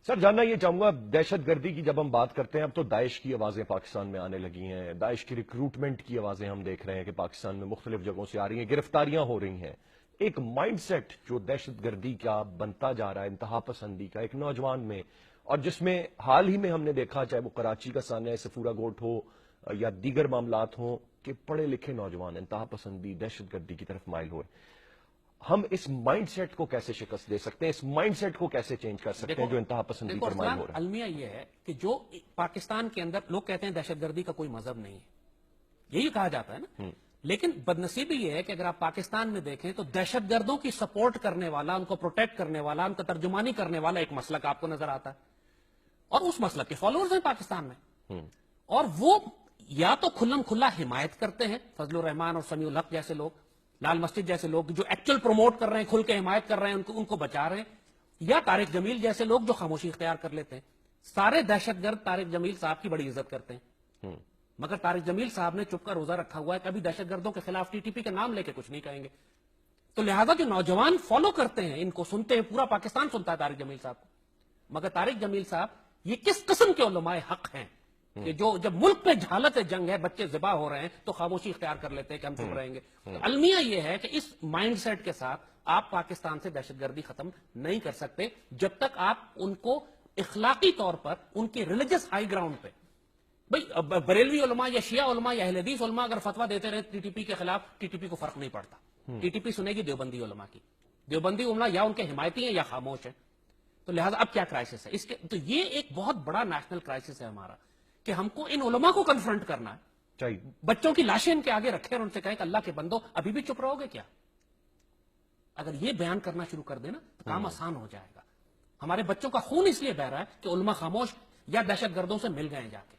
سر جاننا یہ چاہوں گا، دہشت گردی کی جب ہم بات کرتے ہیں اب تو داعش کی آوازیں پاکستان میں آنے لگی ہیں، داعش کی ریکروٹمنٹ کی آوازیں ہم دیکھ رہے ہیں کہ پاکستان میں مختلف جگہوں سے آ رہی ہیں، گرفتاریاں ہو رہی ہیں. ایک مائنڈ سیٹ جو دہشت گردی کا بنتا جا رہا ہے، انتہا پسندی کا ایک نوجوان میں، اور جس میں حال ہی میں ہم نے دیکھا چاہے وہ کراچی کا سانحہ سفورہ گوٹ ہو یا دیگر معاملات ہوں کہ پڑھے لکھے نوجوان انتہا پسندی دہشت گردی کی طرف مائل ہوئے. ہم اس مائنڈ سیٹ کو کیسے شکست دے سکتے ہیں، اس مائنڈ سیٹ کو کیسے چینج کر سکتے ہیں جو انتہا پسندی پر مائل ہو رہا ہے؟ المیہ یہ ہے کہ جو پاکستان کے اندر لوگ کہتے ہیں دہشت گردی کا کوئی مذہب نہیں ہے، یہی کہا جاتا ہے نا. لیکن بدنصیبی یہ ہے کہ اگر آپ پاکستان میں دیکھیں تو دہشت گردوں کی سپورٹ کرنے والا، ان کو پروٹیکٹ کرنے والا، ان کا ترجمانی کرنے والا ایک مسلک آپ کو نظر آتا ہے، اور اس مسلک کے فالوورز ہیں پاکستان میں. اور وہ یا تو کھلم کھلا حمایت کرتے ہیں، فضل الرحمان اور سمیع الحق جیسے لوگ، لال مسجد جیسے لوگ جو ایکچوئل پروموٹ کر رہے ہیں، کھل کے حمایت کر رہے ہیں، ان کو بچا رہے ہیں، یا طارق جمیل جیسے لوگ جو خاموشی اختیار کر لیتے ہیں. سارے دہشت گرد طارق جمیل صاحب کی بڑی عزت کرتے ہیں، مگر طارق جمیل صاحب نے چپ کا روزہ رکھا ہوا ہے، کبھی دہشت گردوں کے خلاف ٹی ٹی پی کا نام لے کے کچھ نہیں کہیں گے. تو لہذا جو نوجوان فالو کرتے ہیں، ان کو سنتے ہیں، پورا پاکستان سنتا ہے طارق جمیل صاحب کو. مگر طارق جمیل صاحب یہ کس قسم کے علماء حق ہیں کہ جو جب ملک پہ جہالت جنگ ہے، بچے ذبح ہو رہے ہیں تو خاموشی اختیار کر لیتے ہیں کہ ہم چپ رہیں گے. تو المیہ یہ ہے کہ اس مائنڈ سیٹ کے ساتھ آپ پاکستان سے دہشت گردی ختم نہیں کر سکتے جب تک آپ ان کو اخلاقی طور پر ان کی ریلیجس ہائی گراؤنڈ پہ، بھئی بریلوی علماء یا شیعہ علماء یا اہل حدیث علماء اگر فتویٰ دیتے رہے ٹی ٹی پی کے خلاف، ٹی ٹی پی کو فرق نہیں پڑتا. ٹی ٹی پی سنے گی دیوبندی علماء کی، دیوبندی علماء یا ان کے حمایتی ہیں یا خاموش ہیں. تو لہٰذا اب کیا کرائسس ہے اس کے؟ تو یہ ایک بہت بڑا نیشنل کرائسس ہے ہمارا کہ ہم کو ان علماء کو کنفرنٹ کرنا ہے. چاہیے بچوں کی لاشیں ان کے آگے رکھیں اور ان سے کہیں کہ اللہ کے بندو ابھی بھی چپ رہو گے کیا؟ اگر یہ بیان کرنا شروع کر دینا تو کام آسان ہو جائے گا. ہمارے بچوں کا خون اس لیے بہ رہا ہے کہ علماء خاموش یا دہشت گردوں سے مل گئے جا کے.